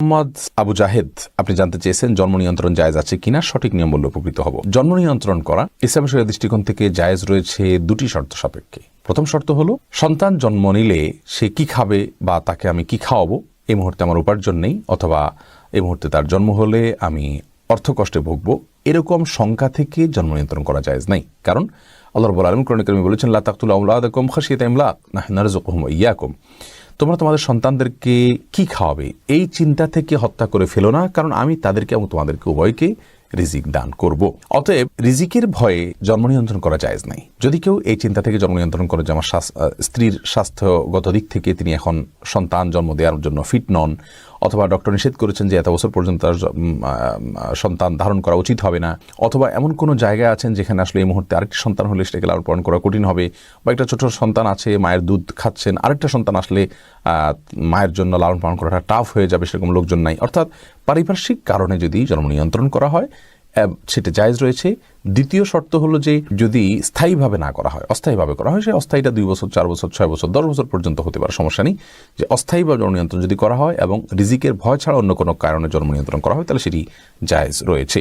মোহাম্মদ আবু জাহেদ, আপনি জানতে চেয়েছেন জন্ম নিয়ন্ত্রণ জায়েজ আছে কিনা, সঠিক নিয়ম বললে উপকৃত হব। জন্ম নিয়ন্ত্রণ করা ইসলামের শরিয়ার দৃষ্টিকোণ থেকে জায়েজ রয়েছে দুটি শর্ত সাপেক্ষে। প্রথম শর্ত হলো সন্তান জন্ম নিলে সে কি খাবে বা তাকে আমি কি খাওয়াবো, এই মুহূর্তে আমার উপার্জন নেই, অথবা এই মুহূর্তে তার জন্ম হলে আমি অর্থকষ্টে ভুগবো, এরকম শঙ্কা থেকে জন্ম নিয়ন্ত্রণ করা জায়েজ নাই। কারণ আল্লাহ রাব্বুল আলামিন কোরআনে কারিমে বলেছেন, লা তাকতুলু আওলাদাকুম খাশিয়াতা ইমলাক নাহনু নারযুকুহুম ওয়া ইয়্যাকুম। তোমরা তোমাদের সন্তানদেরকে কি খাওয়াবে এই চিন্তা থেকে হত্যা করে ফেলো না, কারণ আমি তাদেরকে এবং তোমাদেরকে উভয়কে রিজিক দান করব। অতএব রিজিকের ভয়ে জন্ম নিয়ন্ত্রণ করা জায়েজ নাই। যদি কেউ এই চিন্তা থেকে জন্ম নিয়ন্ত্রণ করে যে আমার স্ত্রীর স্বাস্থ্যগত দিক থেকে তিনি এখন সন্তান জন্ম দেওয়ার জন্য ফিট নন, অথবা ডক্টর নিষেধ করেছেন যে এত বছর পর্যন্ত তার সন্তান ধারণ করা উচিত হবে না, অথবা এমন কোনো জায়গায় আছেন যেখানে আসলে এই মুহূর্তে আরেকটি সন্তান হলে সেটাকে লালন পালন করা কঠিন হবে, বা একটা ছোট সন্তান আছে মায়ের দুধ খাচ্ছেন, আরেকটা সন্তান আসলে মায়ের জন্য লালন পালন করাটা টাফ হয়ে যাবে, সেরকম লোকজন নাই, অর্থাৎ পারিপার্শ্বিক কারণে যদি জন্ম নিয়ন্ত্রণ করা হয় সেটা জায়েজ রয়েছে। দ্বিতীয় শর্ত হলো যে যদি স্থায়ীভাবে না করা হয়, অস্থায়ীভাবে করা হয়, সে অস্থায়ীটা 2 বছর 4 বছর 6 বছর 10 বছর পর্যন্ত হতে পারে, সমস্যা নেই। যে অস্থায়ীভাবে জন্ম নিয়ন্ত্রণ যদি করা হয় এবং রিজিকের ভয় ছাড়া অন্য কোনো কারণে জন্ম নিয়ন্ত্রণ করা হয় তাহলে সেটি জায়েজ রয়েছে।